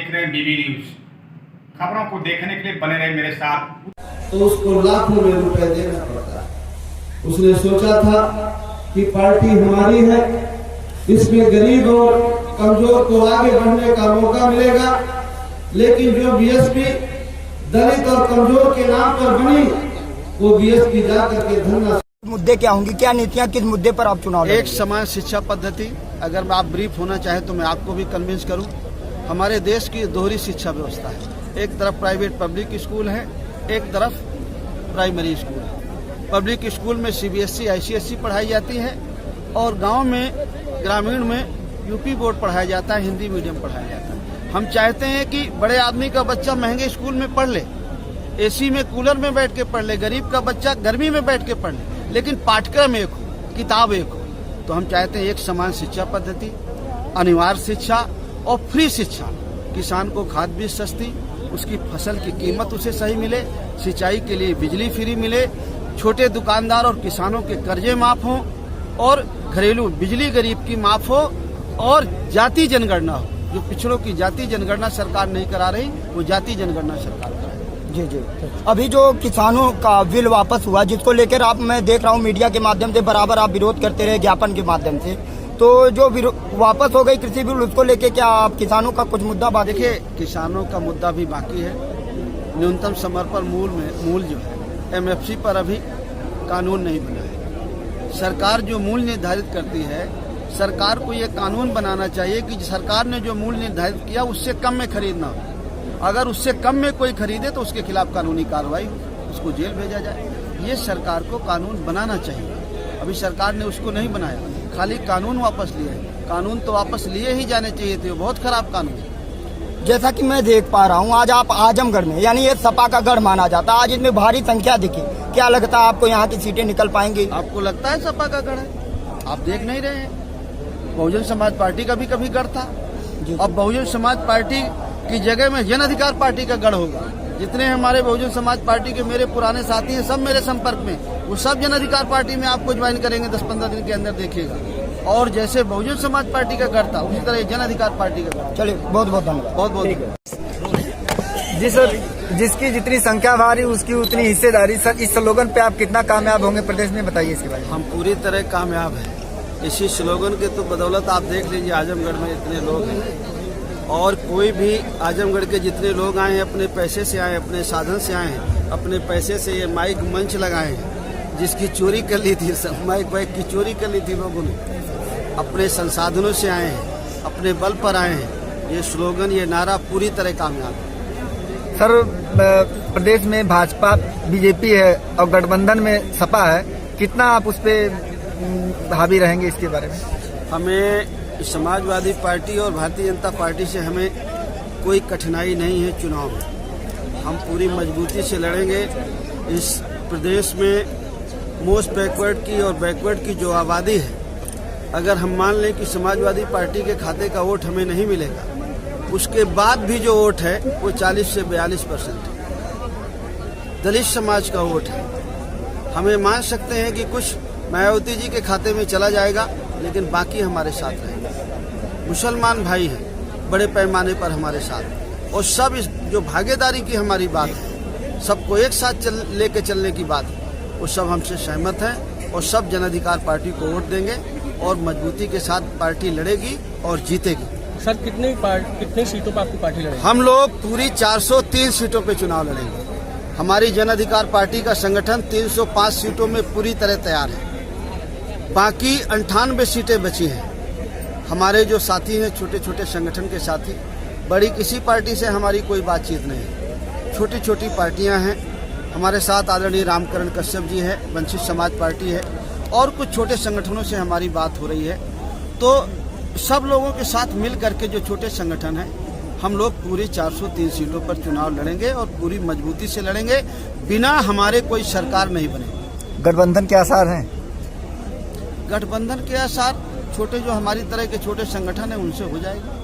देख रहे हैं बीबी न्यूज। खबरों को देखने के लिए बने रहे मेरे साथ। तो उसको लाखों में रुपए देना पड़ता है। उसने सोचा था कि पार्टी हमारी है, इसमें गरीब और कमजोर को आगे बढ़ने का मौका मिलेगा, लेकिन जो बीएसपी दलित और कमजोर के नाम पर बनी, वो बीएसपी जाकर के धरना। मुद्दे क्या होंगी, क्या नीतियां, किस मुद्दे पर आप चुनाव एक समान शिक्षा पद्धति, अगर आप ब्रीफ होना चाहें तो मैं आपको भी कन्विंस करूं। हमारे देश की दोहरी शिक्षा व्यवस्था है, एक तरफ प्राइवेट पब्लिक स्कूल है, एक तरफ प्राइमरी स्कूल है। पब्लिक स्कूल में सीबीएसई आईसीएसई पढ़ाई जाती है और गांव में ग्रामीण में यूपी बोर्ड पढ़ाया जाता है, हिंदी मीडियम पढ़ाया जाता है। हम चाहते हैं कि बड़े आदमी का बच्चा महंगे स्कूल में पढ़ ले, एसी में कूलर में बैठ के पढ़ ले, गरीब का बच्चा गर्मी में बैठ के पढ़ ले, लेकिन पाठ्यक्रम एक हो, किताब एक हो। तो हम चाहते हैं एक समान शिक्षा पद्धति, अनिवार्य शिक्षा और फ्री शिक्षा। किसान को खाद बीज सस्ती, उसकी फसल की कीमत उसे सही मिले, सिंचाई के लिए बिजली फ्री मिले, छोटे दुकानदार और किसानों के कर्जे माफ हों और घरेलू बिजली गरीब की माफ हो, और जाति जनगणना हो। जो पिछड़ों की जाति जनगणना सरकार नहीं करा रही, वो जाति जनगणना सरकार कराए। जी जी। अभी जो किसानों का बिल वापस हुआ, जिसको लेकर आप, मैं देख रहा हूँ मीडिया के माध्यम से बराबर आप विरोध करते रहे ज्ञापन के माध्यम से, तो जो वापस हो गई कृषि बिल, उसको लेके क्या आप किसानों का कुछ मुद्दा बात? देखिए, किसानों का मुद्दा भी बाकी है। न्यूनतम समर्पण मूल्य जो है एमएफसी पर अभी कानून नहीं बना है। सरकार जो मूल्य निर्धारित करती है, सरकार को ये कानून बनाना चाहिए कि सरकार ने जो मूल्य निर्धारित किया उससे कम में खरीदना हो। अगर उससे कम में कोई खरीदे तो उसके खिलाफ कानूनी कार्रवाई, उसको जेल भेजा जाए। ये सरकार को कानून बनाना चाहिए। अभी सरकार ने उसको नहीं बनाया, खाली कानून वापस लिए। कानून तो वापस लिए ही जाने चाहिए थे, बहुत खराब कानून है। जैसा कि मैं देख पा रहा हूँ, आज आप आजमगढ़ में, यानी ये सपा का गढ़ माना जाता है, आज इसमें भारी संख्या दिखी। क्या लगता है आपको यहाँ की सीटें निकल पाएंगी? आपको लगता है सपा का गढ़ है? आप देख नहीं रहे हैं। बहुजन समाज पार्टी का भी कभी गढ़ था। अब बहुजन समाज पार्टी की जगह में जन अधिकार पार्टी का गढ़ होगा। जितने हमारे बहुजन समाज पार्टी के मेरे पुराने साथी हैं, सब मेरे संपर्क में, वो सब जन अधिकार पार्टी में आपको ज्वाइन करेंगे 10-15 दिन के अंदर, देखिएगा। और जैसे बहुजन समाज पार्टी का गढ़ था, उसी तरह जन अधिकार पार्टी का गढ़। चलिए, बहुत बहुत धन्यवाद। बहुत बहुत जी सर, जिसकी जितनी संख्या भारी उसकी उतनी हिस्सेदारी। सर, इस स्लोगन पे आप कितना कामयाब होंगे प्रदेश में, बताइए इसके बारे में। हम पूरी तरह कामयाब हैं इसी स्लोगन के तो बदौलत। आप देख लीजिए आजमगढ़ में इतने लोग हैं, और कोई भी आजमगढ़ के जितने लोग आए हैं अपने पैसे से आए, अपने साधन से आए हैं, अपने पैसे से ये माइक मंच लगाए हैं, जिसकी चोरी कर ली थी, माइक की चोरी कर ली थी लोगों ने, अपने संसाधनों से आए हैं, अपने बल पर आए हैं। ये स्लोगन, ये नारा पूरी तरह कामयाब है। सर, प्रदेश में भाजपा बीजेपी है और गठबंधन में सपा है, कितना आप उस पर हावी रहेंगे, इसके बारे में? हमें समाजवादी पार्टी और भारतीय जनता पार्टी से हमें कोई कठिनाई नहीं है चुनाव में। हम पूरी मजबूती से लड़ेंगे। इस प्रदेश में मोस्ट बैकवर्ड की और बैकवर्ड की जो आबादी है, अगर हम मान लें कि समाजवादी पार्टी के खाते का वोट हमें नहीं मिलेगा, उसके बाद भी जो वोट है वो 40 से 42% है, दलित समाज का वोट है। हमें मान सकते हैं कि कुछ मायावती जी के खाते में चला जाएगा, लेकिन बाकी हमारे साथ रहेंगे। मुसलमान भाई हैं बड़े पैमाने पर हमारे साथ, और सब इस जो भागीदारी की हमारी बात है, सबको एक साथ लेके चलने की बात है, वो सब हमसे सहमत हैं और सब जन अधिकार पार्टी को वोट देंगे और मजबूती के साथ पार्टी लड़ेगी और जीतेगी। सर, कितनी सीटों पर आपकी पार्टी लड़ेगी? हम लोग पूरी 403 सीटों पे चुनाव लड़ेंगे। हमारी जन अधिकार पार्टी का संगठन 305 सीटों में पूरी तरह तैयार है। बाकी 98 सीटें बची हैं। हमारे जो साथी हैं, छोटे छोटे संगठन के साथी, बड़ी किसी पार्टी से हमारी कोई बातचीत नहीं है, छोटी छोटी पार्टियां हैं। हमारे साथ आदरणीय रामकरण कश्यप जी है, वंचित समाज पार्टी है, और कुछ छोटे संगठनों से हमारी बात हो रही है। तो सब लोगों के साथ मिल करके जो छोटे संगठन हैं, हम लोग पूरी 403 सीटों पर चुनाव लड़ेंगे और पूरी मजबूती से लड़ेंगे, बिना हमारे कोई सरकार नहीं बने। गठबंधन के आसार हैं? गठबंधन के आसार छोटे जो हमारी तरह के छोटे संगठन हैं उनसे हो जाएगा।